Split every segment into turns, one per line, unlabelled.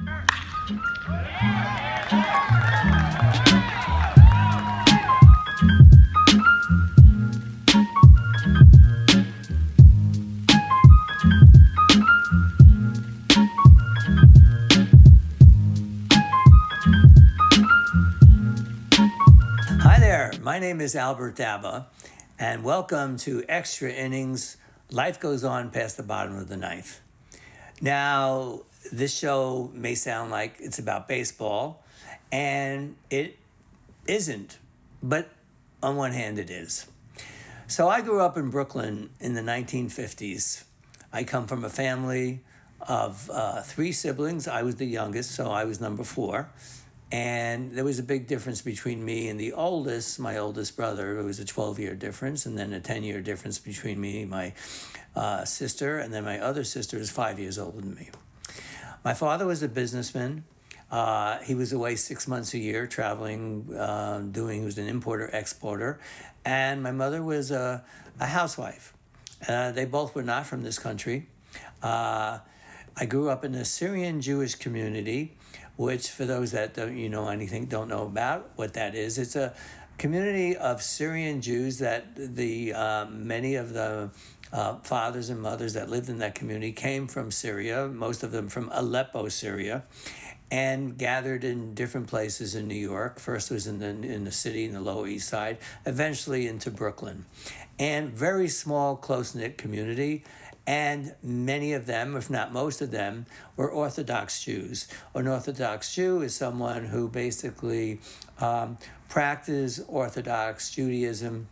Hi there, my name is Albert Dabah, and welcome to Extra Innings. Life goes on past the bottom of the ninth. Now, this show may sound like it's about baseball, and it isn't, but on one hand, it is. So, I grew up in Brooklyn in the 1950s. I come from a family of three siblings. I was the youngest, so I was number four. And there was a big difference between me and the oldest, my oldest brother. It was a 12-year difference, and then a 10-year difference between me and my sister, and then my other sister is 5 years older than me. My father was a businessman. He was away 6 months a year traveling, he was an importer-exporter. And my mother was a housewife. They both were not from this country. I grew up in a Syrian Jewish community, which for those that don't know about what that is. It's a community of Syrian Jews that many of the fathers and mothers that lived in that community came from Syria, most of them from Aleppo, Syria, and gathered in different places in New York. First was in the city, in the Lower East Side, eventually into Brooklyn. And very small, close-knit community. And many of them, if not most of them, were Orthodox Jews. An Orthodox Jew is someone who basically practiced Orthodox Judaism,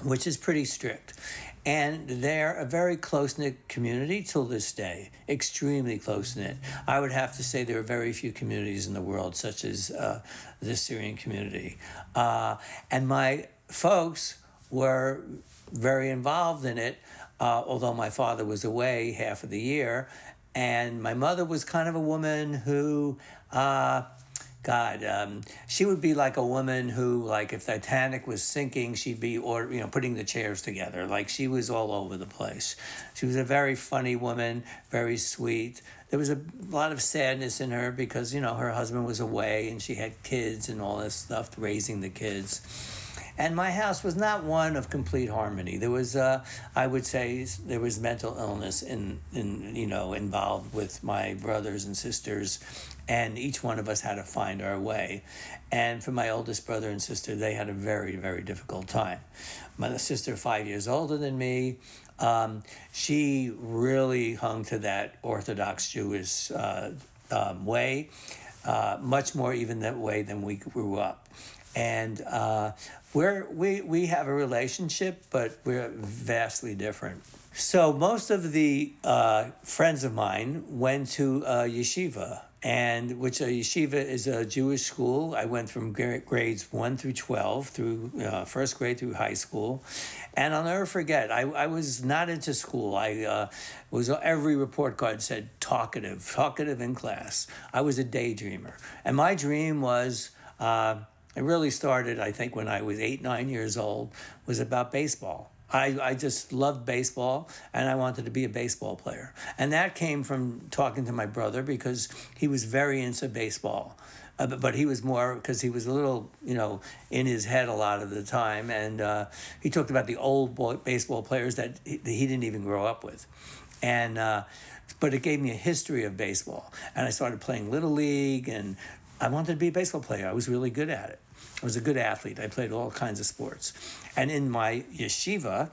which is pretty strict. And they're a very close-knit community till this day, extremely close-knit. I would have to say there are very few communities in the world such as the Syrian community. And my folks were very involved in it, although my father was away half of the year. And my mother was kind of a woman who, she would be like a woman who, like if Titanic was sinking, she'd be putting the chairs together. Like she was all over the place. She was a very funny woman, very sweet. There was a lot of sadness in her because, her husband was away and she had kids and all this stuff, raising the kids. And my house was not one of complete harmony. There was, I would say, there was mental illness involved with my brothers and sisters, and each one of us had to find our way. And for my oldest brother and sister, they had a very, very difficult time. My sister, 5 years older than me, she really hung to that Orthodox Jewish way, much more even that way than we grew up. And we have a relationship, but we're vastly different. So most of the friends of mine went to yeshiva, and which a yeshiva is a Jewish school. I went from grades 1 through 12, through first grade through high school. And I'll never forget, I was not into school. Every report card said talkative in class. I was a daydreamer. And my dream was, it really started, I think, when I was 8, 9 years old, was about baseball. I just loved baseball, and I wanted to be a baseball player. And that came from talking to my brother because he was very into baseball. But he was more, because he was a little, in his head a lot of the time. And he talked about the old baseball players that he didn't even grow up with. And but it gave me a history of baseball. And I started playing Little League, and I wanted to be a baseball player. I was really good at it. I was a good athlete. I played all kinds of sports. And in my yeshiva,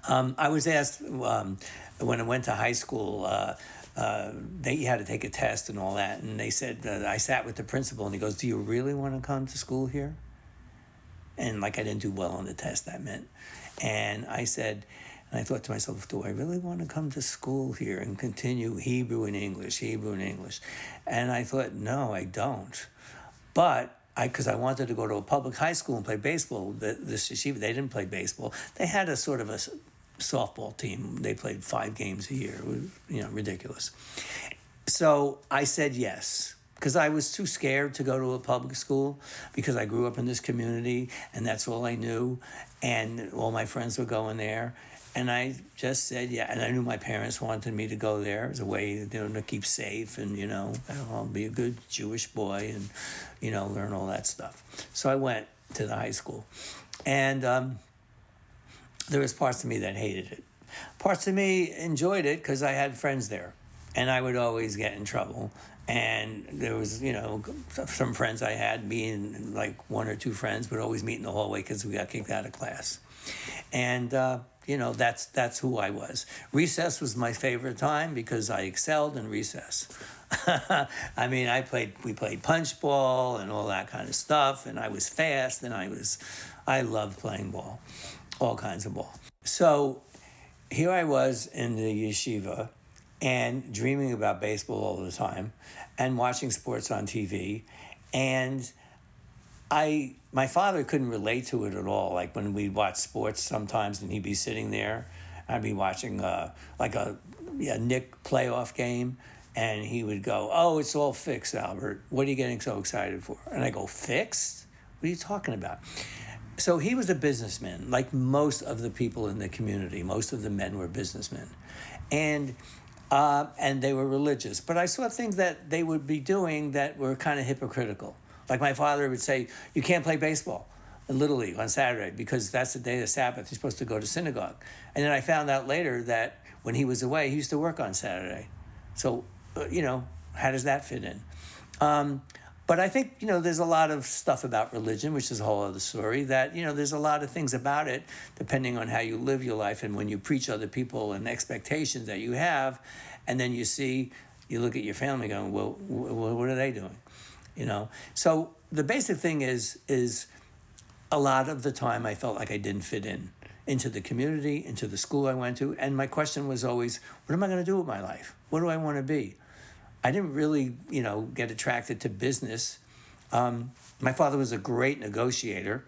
I was asked when I went to high school, they had to take a test and all that. And they said, I sat with the principal and he goes, "Do you really want to come to school here?" And like I didn't do well on the test, that meant. And I said, and I thought to myself, do I really want to come to school here and continue Hebrew and English? And I thought, no, I don't. But because I wanted to go to a public high school and play baseball, this yeshiva, they didn't play baseball. They had a sort of a softball team. They played 5 games a year. It was, ridiculous. So I said yes, because I was too scared to go to a public school because I grew up in this community and that's all I knew. And all my friends were going there. And I just said, yeah. And I knew my parents wanted me to go there as a way, to keep safe and, I'll be a good Jewish boy and, learn all that stuff. So I went to the high school. And there was parts of me that hated it. Parts of me enjoyed it because I had friends there. And I would always get in trouble. And there was, some friends I had, me and like one or two friends would always meet in the hallway because we got kicked out of class. And, that's who I was. Recess was my favorite time because I excelled in recess. I mean, we played punch ball and all that kind of stuff, and I was fast, and I loved playing ball, all kinds of ball. So here I was in the yeshiva and dreaming about baseball all the time and watching sports on TV. And my father couldn't relate to it at all. Like when we'd watch sports sometimes and he'd be sitting there, I'd be watching a Knick playoff game, and he would go, "Oh, it's all fixed, Albert. What are you getting so excited for?" And I go, "Fixed? What are you talking about?" So he was a businessman, like most of the people in the community. Most of the men were businessmen. And they were religious. But I saw things that they would be doing that were kind of hypocritical. Like my father would say, "You can't play baseball in Little League on Saturday because that's the day of the Sabbath. You're supposed to go to synagogue." And then I found out later that when he was away, he used to work on Saturday. So, how does that fit in? But I think, there's a lot of stuff about religion, which is a whole other story, that, there's a lot of things about it, depending on how you live your life and when you preach other people and expectations that you have, and then you look at your family going, well, what are they doing? So the basic thing is a lot of the time I felt like I didn't fit into the community, into the school I went to. And my question was always, what am I going to do with my life? What do I want to be? I didn't really, get attracted to business. My father was a great negotiator.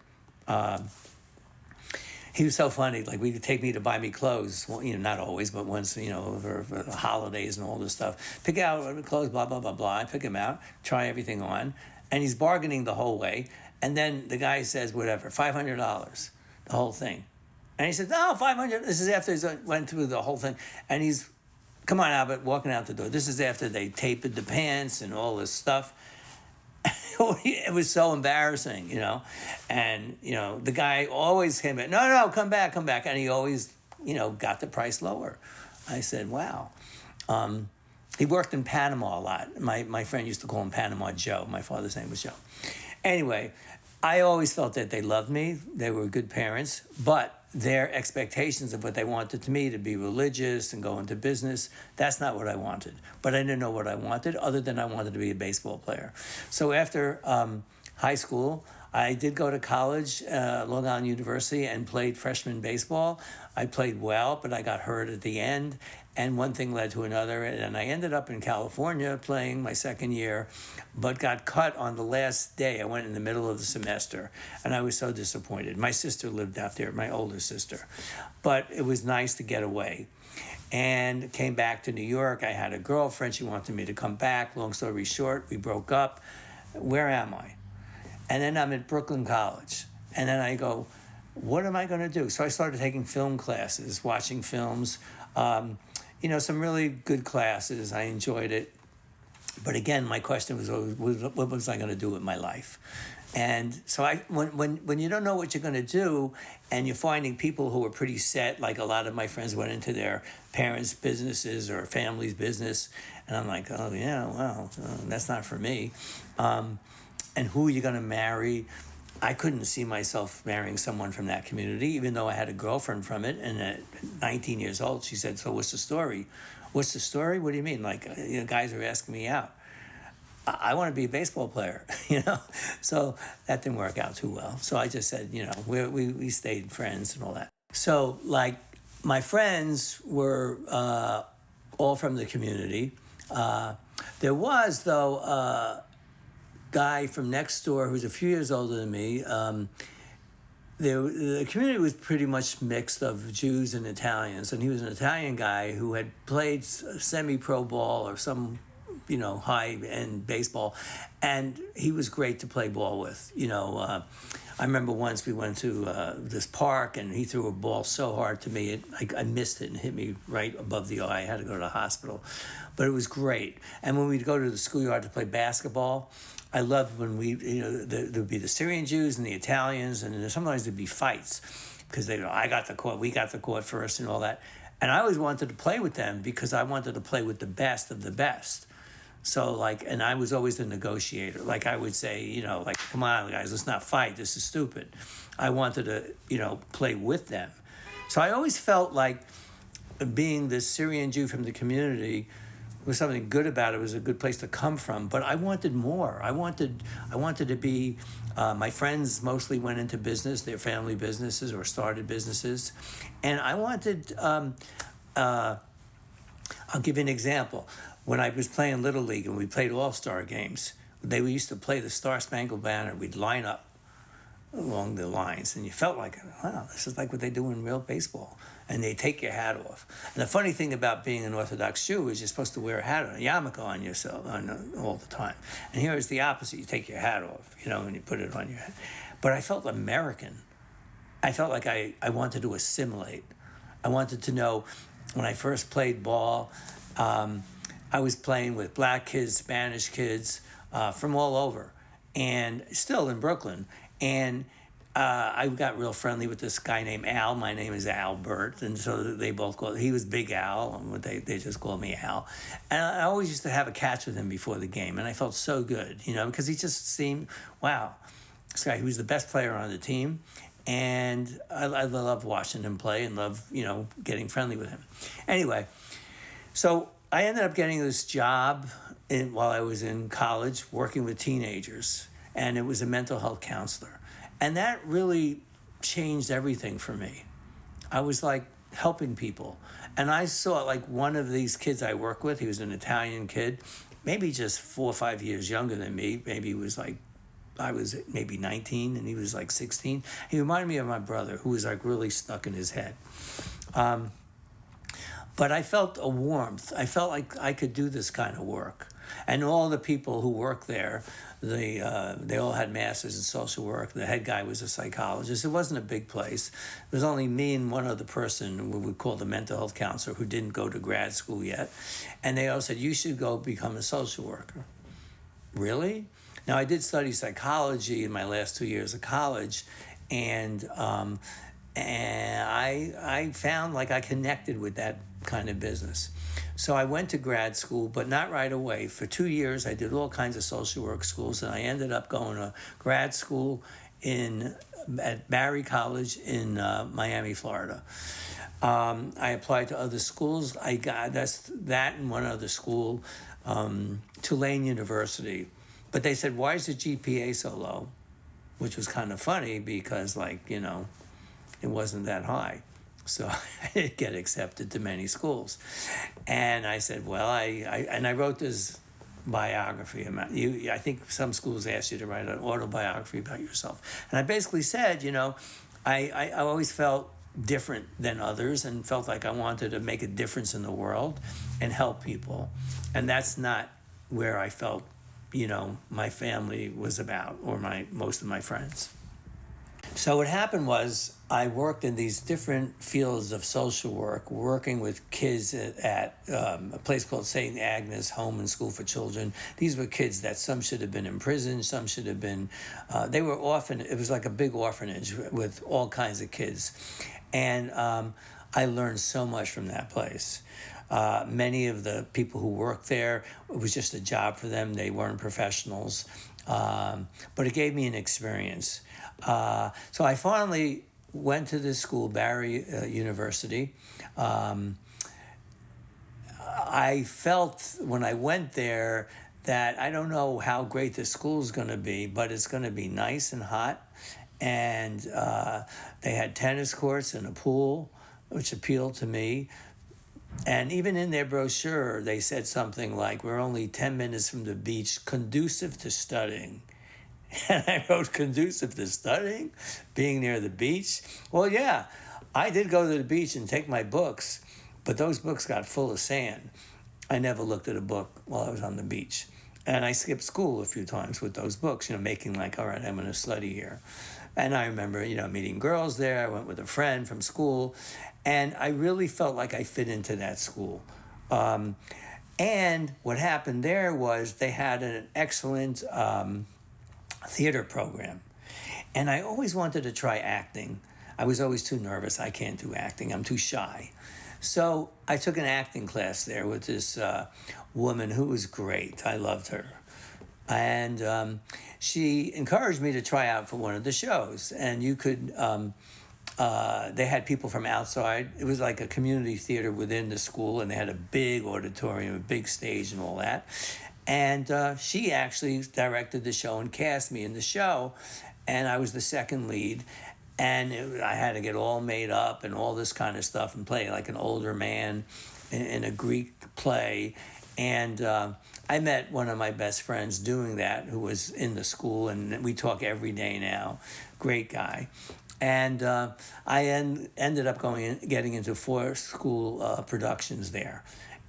He was so funny. Like, he would take me to buy me clothes. Well, not always, but once, for the holidays and all this stuff. Pick out clothes, blah, blah, blah, blah. I pick him out, try everything on. And he's bargaining the whole way. And then the guy says, whatever, $500, the whole thing. And he says, no, $500. This is after he went through the whole thing. And he's, come on, Albert, walking out the door. This is after they tapered the pants and all this stuff. It was so embarrassing, And, the guy always came back, no, come back. And he always, got the price lower. I said, wow. He worked in Panama a lot. My friend used to call him Panama Joe. My father's name was Joe. Anyway, I always felt that they loved me. They were good parents, but their expectations of what they wanted to me to be religious and go into business, that's not what I wanted. But I didn't know what I wanted other than I wanted to be a baseball player. So after high school, I did go to college, Long Island University, and played freshman baseball. I played well, but I got hurt at the end. And one thing led to another, and I ended up in California playing my second year, but got cut on the last day. I went in the middle of the semester, and I was so disappointed. My sister lived out there, my older sister. But it was nice to get away. And came back to New York. I had a girlfriend. She wanted me to come back. Long story short, we broke up. Where am I? And then I'm at Brooklyn College. And then I go, what am I going to do? So I started taking film classes, watching films. Some really good classes. I enjoyed it. But again, my question was always, what was I going to do with my life? And so when you don't know what you're going to do and you're finding people who are pretty set, like a lot of my friends went into their parents' businesses or family's business, and I'm like, oh, yeah, well, that's not for me. And who are you going to marry? I couldn't see myself marrying someone from that community, even though I had a girlfriend from it. And at 19 years old, she said, so what's the story? What's the story? What do you mean? Like, guys are asking me out. I want to be a baseball player, So that didn't work out too well. So I just said, we stayed friends and all that. So, like, my friends were all from the community. There was, though, a guy from next door who's a few years older than me. The community was pretty much mixed of Jews and Italians, and he was an Italian guy who had played semi-pro ball or some high-end baseball, and he was great to play ball with. I remember once we went to this park, and he threw a ball so hard to me, I missed it and hit me right above the eye. I had to go to the hospital. But it was great. And when we'd go to the schoolyard to play basketball, I loved when there would be the Syrian Jews and the Italians, and sometimes there'd be fights because I got the court, we got the court first and all that. And I always wanted to play with them because I wanted to play with the best of the best. So and I was always the negotiator. Like I would say, come on, guys, let's not fight. This is stupid. I wanted to, play with them. So I always felt like being this Syrian Jew from the community was something good about it. It was a good place to come from. But I wanted more. I wanted to be. My friends mostly went into business, their family businesses or started businesses, and I wanted. I'll give you an example. When I was playing Little League and we played All-Star games, we used to play the Star Spangled Banner. We'd line up along the lines, and you felt like, wow, this is like what they do in real baseball. And they take your hat off. And the funny thing about being an Orthodox Jew is you're supposed to wear a hat, a yarmulke on yourself all the time. And here is the opposite. You take your hat off, and you put it on your head. But I felt American. I felt like I wanted to assimilate. I wanted to know, when I first played ball, I was playing with black kids, Spanish kids from all over, and still in Brooklyn. And I got real friendly with this guy named Al. My name is Albert, and so they both he was Big Al, and they just called me Al. And I always used to have a catch with him before the game, and I felt so good, because he just seemed, wow, this guy, he was the best player on the team, and I love watching him play and love, getting friendly with him. Anyway, so I ended up getting this job while I was in college working with teenagers, and it was a mental health counselor. And that really changed everything for me. I was helping people. And I saw one of these kids I work with, he was an Italian kid, maybe just 4 or 5 years younger than me. Maybe he was I was maybe 19 and he was 16. He reminded me of my brother, who was really stuck in his head. But I felt a warmth. I felt like I could do this kind of work. And all the people who worked there, they all had masters in social work. The head guy was a psychologist. It wasn't a big place. There was only me and one other person, we would call the mental health counselor, who didn't go to grad school yet. And they all said, you should go become a social worker. Really? Now, I did study psychology in my last 2 years of college, and I found I connected with that kind of business. So I went to grad school, but not right away. For 2 years, I did all kinds of social work schools, and I ended up going to grad school at Barry College in Miami, Florida. I applied to other schools. I got that and one other school, Tulane University. But they said, why is the GPA so low? Which was kind of funny because, it wasn't that high. So I didn't get accepted to many schools. And I said, well, I wrote this biography. I think some schools ask you to write an autobiography about yourself. And I basically said, I always felt different than others and felt like I wanted to make a difference in the world and help people. And that's not where I felt, my family was about, or most of my friends. So what happened was I worked in these different fields of social work, working with kids at a place called St. Agnes Home and School for Children. These were kids that some should have been in prison, some should have been, they were it was like a big orphanage with all kinds of kids. And I learned so much from that place. Many of the people who worked there, it was just a job for them. They weren't professionals. But it gave me an experience. So I finally went to this school, Barry University. I felt when I went there that I don't know how great the school's going to be, but it's going to be nice and hot. And they had tennis courts and a pool, which appealed to me. And even in their brochure, they said something like, we're only 10 minutes from the beach, conducive to studying. And I wrote, conducive to studying? Being near the beach? Well, yeah, I did go to the beach and take my books, but those books got full of sand. I never looked at a book while I was on the beach. And I skipped school a few times with those books, making like, all right, I'm going to study here. And I remember, meeting girls there. I went with a friend from school, and I really felt like I fit into that school. And what happened there was they had an excellent theater program. And I always wanted to try acting. I was always too nervous. I can't do acting. I'm too shy. So I took an acting class there with this woman who was great. I loved her. And she encouraged me to try out for one of the shows. And you could, they had people from outside. It was like a community theater within the school, and they had a big auditorium, a big stage, and all that. And she actually directed the show and cast me in the show. And I was the second lead. And I had to get all made up and all this kind of stuff and play like an older man in a Greek play. And I met one of my best friends doing that, who was in the school, and we talk every day now. Great guy. And I ended up getting into 4 school productions there.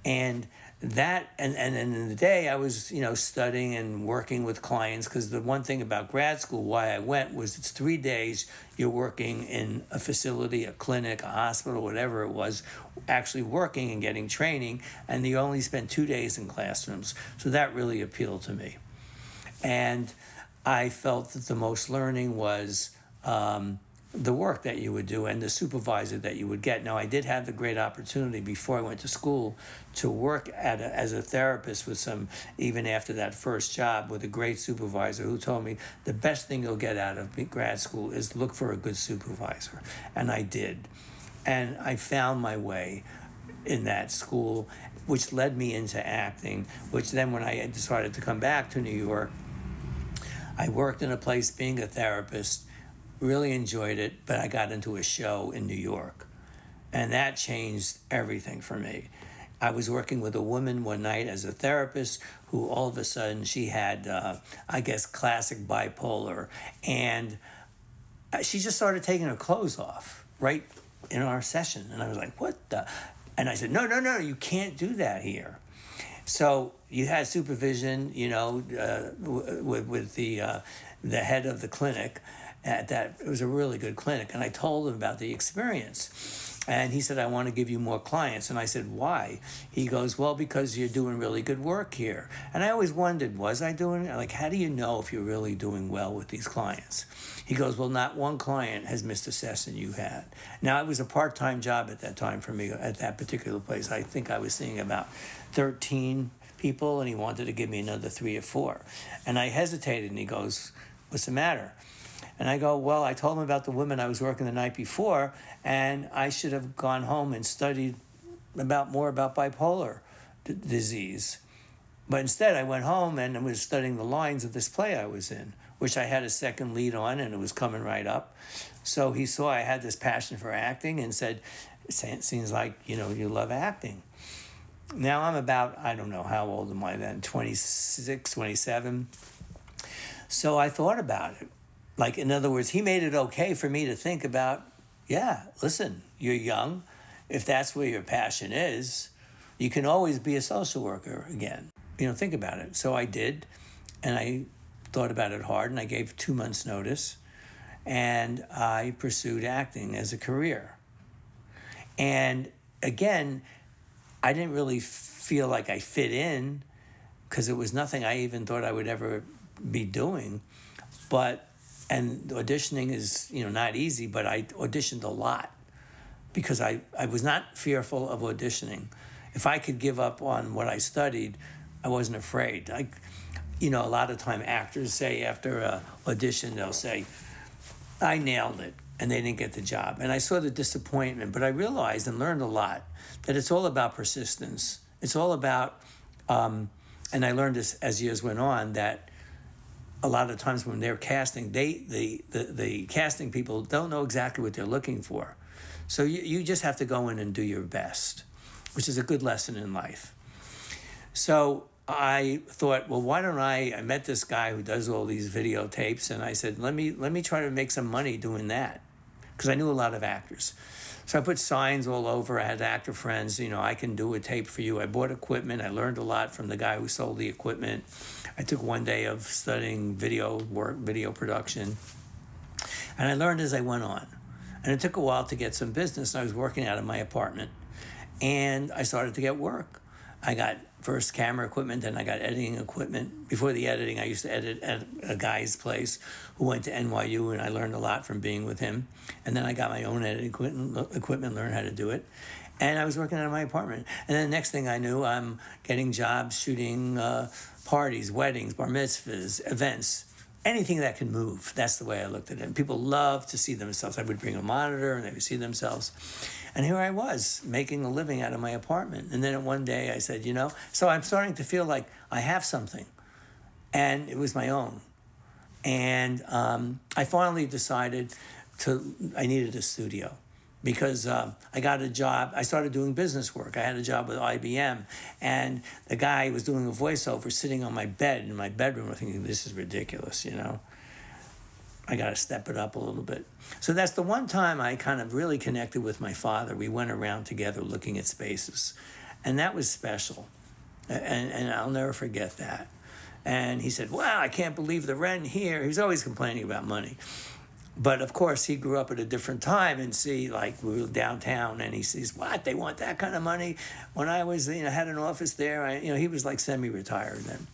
And that, and in the day I was, studying and working with clients, because the one thing about grad school, why I went, was it's 3 days you're working in a facility, a clinic, a hospital, whatever it was, actually working and getting training, and you only spend 2 days in classrooms. So that really appealed to me. And I felt that the most learning was the work that you would do and the supervisor that you would get. Now, I did have the great opportunity before I went to school to work as a therapist with even after that first job, with a great supervisor who told me the best thing you'll get out of grad school is look for a good supervisor. And I did. And I found my way in that school, which led me into acting, which then when I decided to come back to New York, I worked in a place being a therapist. Really enjoyed it, but I got into a show in New York, and that changed everything for me. I was working with a woman one night as a therapist who all of a sudden she had, I guess, classic bipolar, and she just started taking her clothes off right in our session, and I was like, what the? And I said, no, you can't do that here. So you had supervision, with the head of the clinic. It was a really good clinic, and I told him about the experience, and he said, I want to give you more clients. And I said, why? He goes, well, because you're doing really good work here. And I always wondered, was I doing it? Like, how do you know if you're really doing well with these clients? He goes, well, not one client has missed a session you had. Now, it was a part-time job at that time for me at that particular place. I think I was seeing about 13 people, and he wanted to give me another 3 or 4. And I hesitated, and he goes, what's the matter? And I go, well, I told him about the woman I was working the night before, and I should have gone home and studied more about bipolar disease. But instead, I went home and was studying the lines of this play I was in, which I had a second lead on, and it was coming right up. So he saw I had this passion for acting and said, it seems like, you love acting. Now I'm about, I don't know, how old am I then? 26, 27. So I thought about it. Like, in other words, he made it okay for me to think about, yeah, listen, you're young. If that's where your passion is, you can always be a social worker again. Think about it. So I did, and I thought about it hard, and I gave 2 months' notice, and I pursued acting as a career. And again, I didn't really feel like I fit in, because it was nothing I even thought I would ever be doing. And auditioning is, not easy, but I auditioned a lot because I was not fearful of auditioning. If I could give up on what I studied, I wasn't afraid. A lot of time actors say after an audition, they'll say, I nailed it, and they didn't get the job. And I saw the disappointment, but I realized and learned a lot that it's all about persistence. It's all about, and I learned this as years went on, that a lot of times when they're casting, the casting people don't know exactly what they're looking for. So you just have to go in and do your best, which is a good lesson in life. So I thought, well, why don't I met this guy who does all these videotapes, and I said, let me try to make some money doing that, because I knew a lot of actors. So I put signs all over. I had actor friends, I can do a tape for you. I bought equipment. I learned a lot from the guy who sold the equipment. I took one day of studying video production. And I learned as I went on. And it took a while to get some business. And I was working out of my apartment. And I started to get work. I got first camera equipment, then I got editing equipment. Before the editing, I used to edit at a guy's place who went to NYU, and I learned a lot from being with him. And then I got my own editing equipment, learned how to do it. And I was working out of my apartment. And then the next thing I knew, I'm getting jobs shooting parties, weddings, bar mitzvahs, events. Anything that can move. That's the way I looked at it. And people love to see themselves. I would bring a monitor and they would see themselves. And here I was making a living out of my apartment. And then one day I said, so I'm starting to feel like I have something. And it was my own. And I finally decided I needed a studio. Because I got a job. I started doing business work. I had a job with IBM, and the guy was doing a voiceover sitting on my bed in my bedroom. I'm thinking, this is ridiculous, I got to step it up a little bit. So that's the one time I kind of really connected with my father. We went around together looking at spaces, and that was special, and I'll never forget that. And he said, wow, I can't believe the rent here. He's always complaining about money. But of course, he grew up at a different time and we were downtown and he sees, what, they want that kind of money? When I was, had an office there, he was like semi-retired then.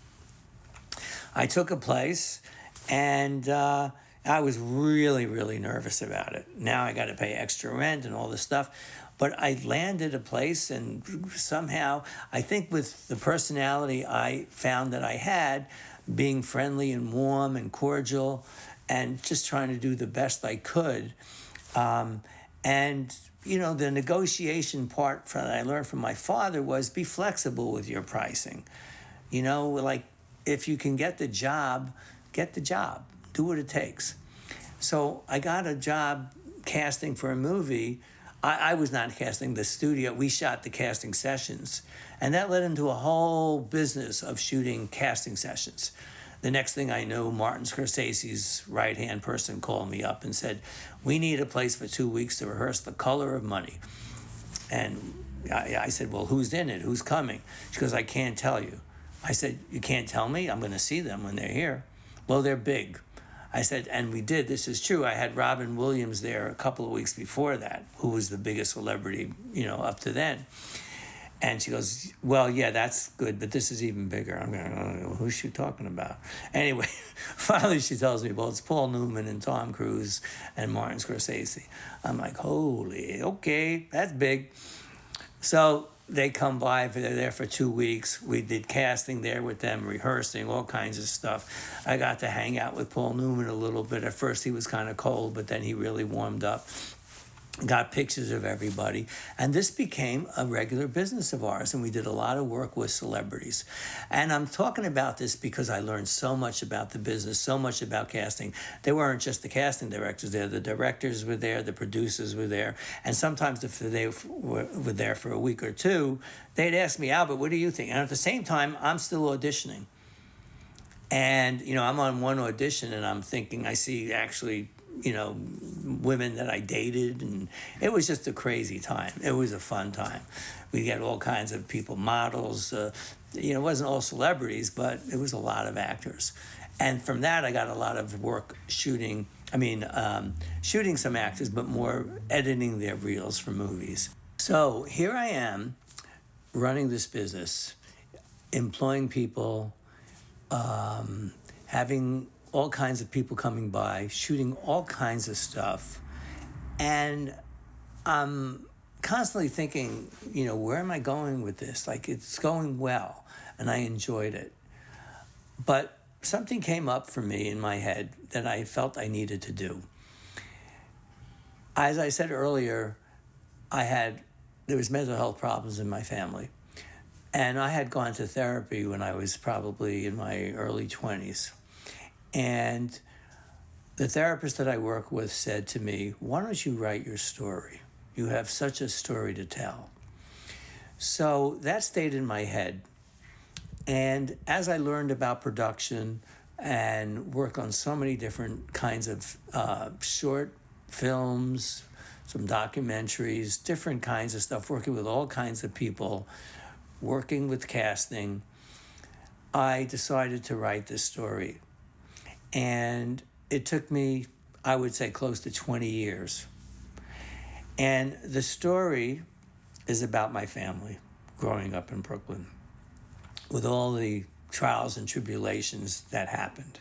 I took a place and I was really, really nervous about it. Now I got to pay extra rent and all this stuff. But I landed a place and somehow, I think with the personality I found that I had, being friendly and warm and cordial, and just trying to do the best I could. The negotiation part that I learned from my father was be flexible with your pricing. If you can get the job, do what it takes. So I got a job casting for a movie. I was not casting, the studio. We shot the casting sessions. And that led into a whole business of shooting casting sessions. The next thing I knew, Martin Scorsese's right-hand person called me up and said, we need a place for 2 weeks to rehearse The Color of Money. And I said, well, who's in it? Who's coming? She goes, I can't tell you. I said, you can't tell me? I'm going to see them when they're here. Well, they're big. I said, and we did. This is true. I had Robin Williams there a couple of weeks before that, who was the biggest celebrity, up to then. And she goes, well, yeah, that's good, but this is even bigger. I'm going, oh, who's she talking about? Anyway, finally she tells me, well, it's Paul Newman and Tom Cruise and Martin Scorsese. I'm like, holy, okay, that's big. So they come by, they're there for 2 weeks. We did casting there with them, rehearsing, all kinds of stuff. I got to hang out with Paul Newman a little bit. At first he was kind of cold, but then he really warmed up. Got pictures of everybody. And this became a regular business of ours. And we did a lot of work with celebrities. And I'm talking about this because I learned so much about the business, so much about casting. They weren't just the casting directors there. The directors were there. The producers were there. And sometimes if they were there for a week or two, they'd ask me, Albert, what do you think? And at the same time, I'm still auditioning. And, I'm on one audition and I'm thinking, I see actually women that I dated, and it was just a crazy time. It was a fun time. We had all kinds of people, models, it wasn't all celebrities, but it was a lot of actors. And from that, I got a lot of work shooting some actors, but more editing their reels for movies. So here I am running this business, employing people, having all kinds of people coming by, shooting all kinds of stuff. And I'm constantly thinking, where am I going with this? It's going well, and I enjoyed it. But something came up for me in my head that I felt I needed to do. As I said earlier, there was mental health problems in my family. And I had gone to therapy when I was probably in my early 20s. And the therapist that I work with said to me, why don't you write your story? You have such a story to tell. So that stayed in my head. And as I learned about production and worked on so many different kinds of short films, some documentaries, different kinds of stuff, working with all kinds of people, working with casting, I decided to write this story. And it took me, I would say, close to 20 years. And the story is about my family growing up in Brooklyn with all the trials and tribulations that happened.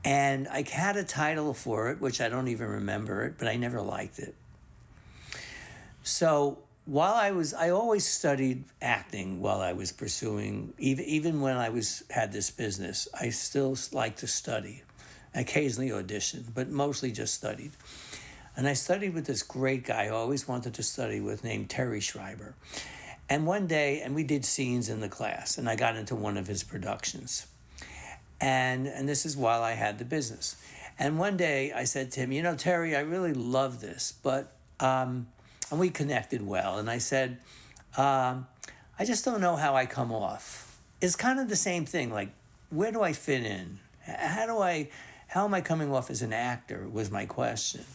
And I had a title for it, which I don't even remember it, but I never liked it. So while I always studied acting while I was pursuing, even when I had this business, I still liked to study, occasionally audition, but mostly just studied. And I studied with this great guy I always wanted to study with named Terry Schreiber. And one day, and we did scenes in the class, and I got into one of his productions. And this is while I had the business. And one day I said to him, you know, Terry, I really love this, but, and we connected well. And I said, I just don't know how I come off. It's kind of the same thing. Like, where do I fit in? How am I coming off as an actor was my question.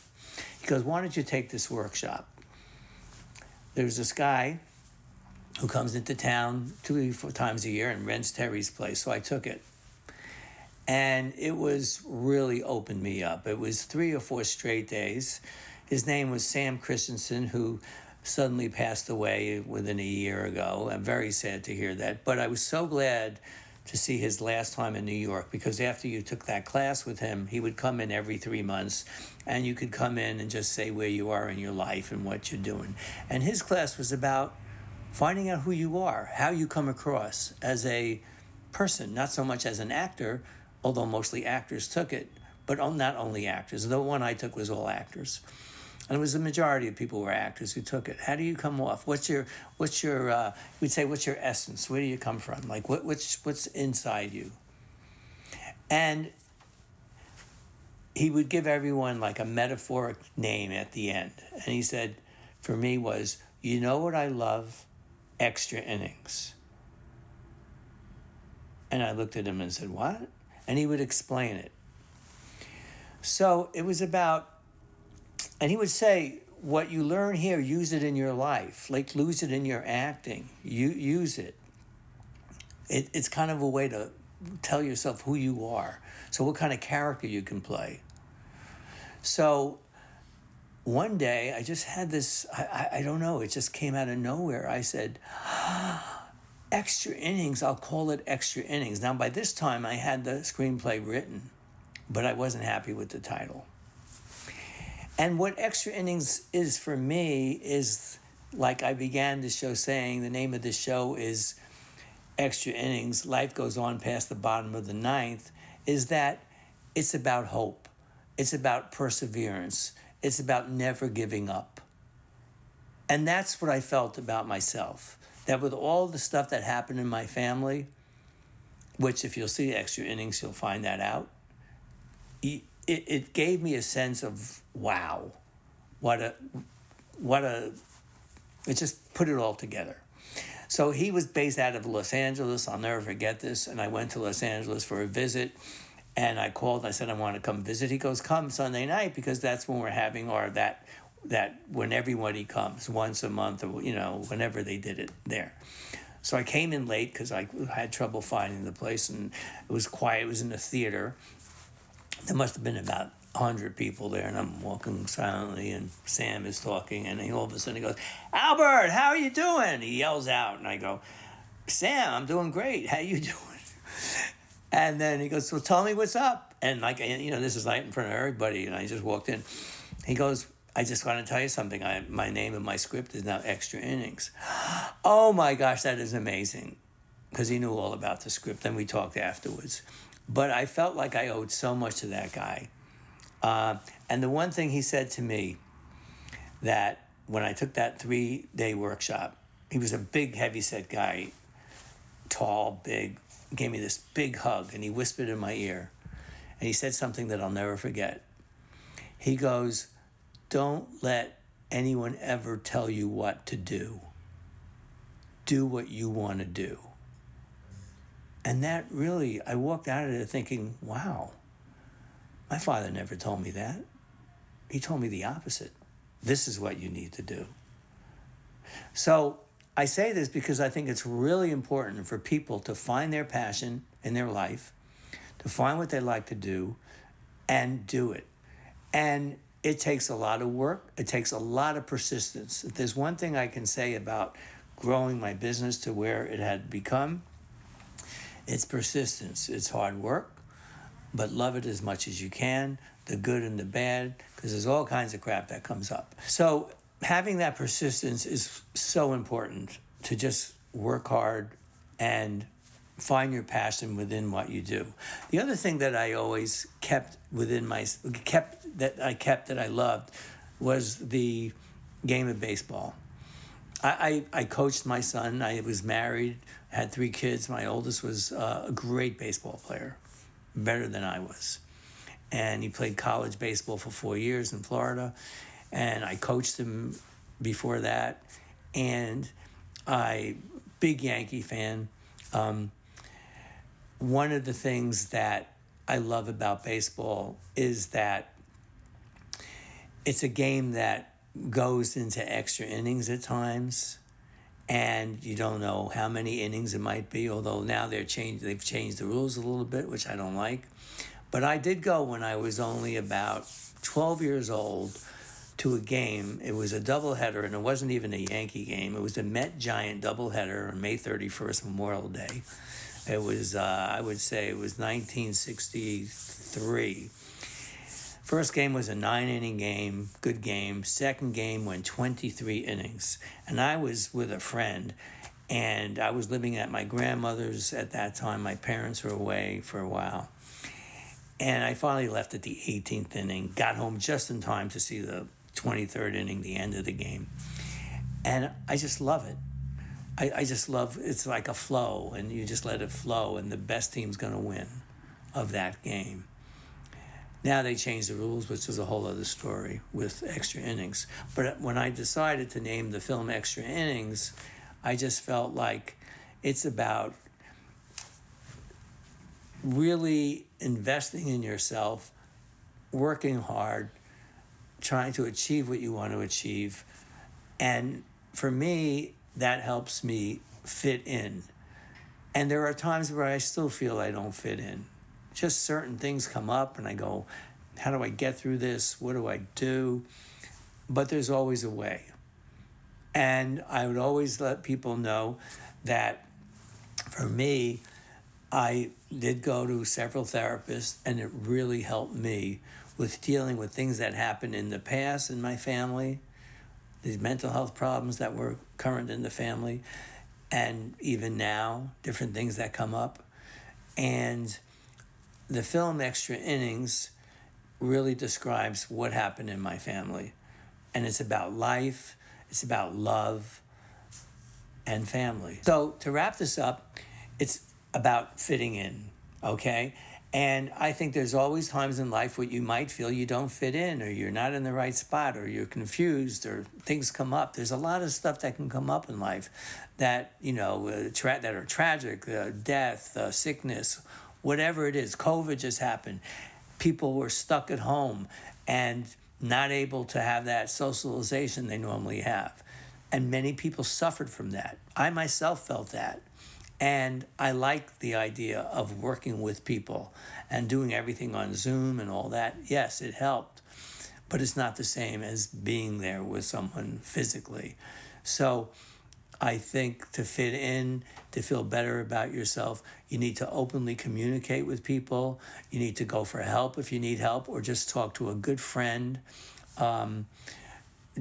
He goes, why don't you take this workshop? There's this guy who comes into town 2 or 4 times a year and rents Terry's place. So I took it. And it was really opened me up. It was 3 or 4 straight days. His name was Sam Christensen, who suddenly passed away within a year ago. I'm very sad to hear that. But I was so glad to see his last time in New York, because after you took that class with him, he would come in every 3 months, and you could come in and just say where you are in your life and what you're doing. And his class was about finding out who you are, how you come across as a person, not so much as an actor, although mostly actors took it, but not only actors. The one I took was all actors. And it was the majority of people were actors who took it. How do you come off? What's your what's your essence? Where do you come from? Like, what's inside you? And he would give everyone like a metaphoric name at the end. And he said, for me was, you know what I love? Extra innings. And I looked at him and said, what? And he would explain it. So it was about, and he would say, what you learn here, use it in your life. Like, use it in your acting. Use it. It's kind of a way to tell yourself who you are. So what kind of character you can play. So one day I just had this, I don't know, it just came out of nowhere. I said, Extra Innings, I'll call it Extra Innings. Now, by this time, I had the screenplay written, but I wasn't happy with the title. And what Extra Innings is for me is, like I began the show saying, the name of the show is Extra Innings, Life Goes On Past the Bottom of the Ninth, is that it's about hope. It's about perseverance. It's about never giving up. And that's what I felt about myself. That with all the stuff that happened in my family, which if you'll see Extra Innings, you'll find that out, it gave me a sense of, wow, it just put it all together. So he was based out of Los Angeles. I'll never forget this. And I went to Los Angeles for a visit. And I called, I said, I want to come visit. He goes, come Sunday night, because that's when we're having that when everybody comes once a month, or, you know, whenever they did it there. So I came in late because I had trouble finding the place, and it was quiet. It was in the theater. There must have been about 100 people there, and I'm walking silently, and Sam is talking, and all of a sudden he goes, Albert, how are you doing? He yells out, and I go, Sam, I'm doing great. How you doing? And then he goes, well, tell me what's up. And like, you know, this is right in front of everybody, and I just walked in. He goes, I just want to tell you something. My name in my script is now Extra Innings. Oh my gosh, that is amazing. Because he knew all about the script. Then we talked afterwards. But I felt like I owed so much to that guy. And the one thing he said to me, that when I took that 3-day workshop, he was a big, heavyset guy, tall, big, gave me this big hug, and he whispered in my ear, and he said something that I'll never forget. He goes, don't let anyone ever tell you what to do. Do what you want to do. And that really, I walked out of there thinking, wow, my father never told me that. He told me the opposite. This is what you need to do. So I say this because I think it's really important for people to find their passion in their life, to find what they like to do, and do it. And it takes a lot of work. It takes a lot of persistence. If there's one thing I can say about growing my business to where it had become, it's persistence. It's hard work, but love it as much as you can, the good and the bad, because there's all kinds of crap that comes up. So having that persistence is so important, to just work hard and find your passion within what you do. The other thing that I always kept that I loved was the game of baseball. I coached my son. I was married, had 3 kids. My oldest was a great baseball player, better than I was. And he played college baseball for 4 years in Florida. And I coached him before that. And big Yankee fan. One of the things that I love about baseball is that it's a game that goes into extra innings at times, and you don't know how many innings it might be, although now they've changed the rules a little bit, which I don't like. But I did go when I was only about 12 years old to a game. It was a doubleheader, and it wasn't even a Yankee game. It was a Met-Giant doubleheader on May 31st, Memorial Day. It was, I would say it was 1963. First game was a 9-inning game, good game. Second game went 23 innings. And I was with a friend, and I was living at my grandmother's at that time. My parents were away for a while. And I finally left at the 18th inning, got home just in time to see the 23rd inning, the end of the game. And I just love it. I just love, it's like a flow, and you just let it flow, and the best team's going to win of that game. Now they changed the rules, which is a whole other story with extra innings. But when I decided to name the film Extra Innings, I just felt like it's about really investing in yourself, working hard, trying to achieve what you want to achieve. And for me, that helps me fit in. And there are times where I still feel I don't fit in. Just certain things come up and I go, how do I get through this? What do I do? But there's always a way. And I would always let people know that for me, I did go to several therapists, and it really helped me with dealing with things that happened in the past in my family, these mental health problems that were current in the family, and even now, different things that come up. And the film Extra Innings really describes what happened in my family. And it's about life, it's about love, and family. So to wrap this up, it's about fitting in, okay? And I think there's always times in life where you might feel you don't fit in, or you're not in the right spot, or you're confused, or things come up. There's a lot of stuff that can come up in life that, that are tragic, death, sickness, whatever it is. COVID just happened. People were stuck at home and not able to have that socialization they normally have. And many people suffered from that. I myself felt that. And I like the idea of working with people and doing everything on Zoom and all that. Yes, it helped, but it's not the same as being there with someone physically. So I think to fit in, to feel better about yourself, you need to openly communicate with people. You need to go for help if you need help, or just talk to a good friend.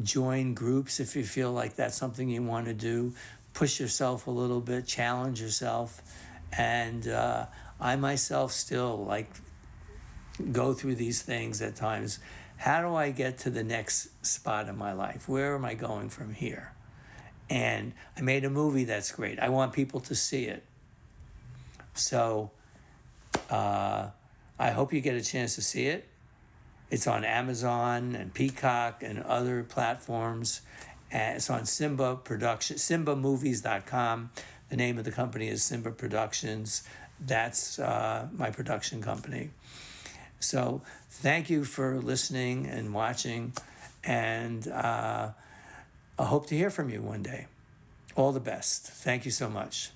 Join groups if you feel like that's something you want to do. Push yourself a little bit, challenge yourself. And I myself still go through these things at times. How do I get to the next spot in my life? Where am I going from here? And I made a movie that's great. I want people to see it. So I hope you get a chance to see it. It's on Amazon and Peacock and other platforms. And it's on Simba Production, SimbaMovies.com. The name of the company is Simba Productions. That's my production company. So thank you for listening and watching, and I hope to hear from you one day. All the best. Thank you so much.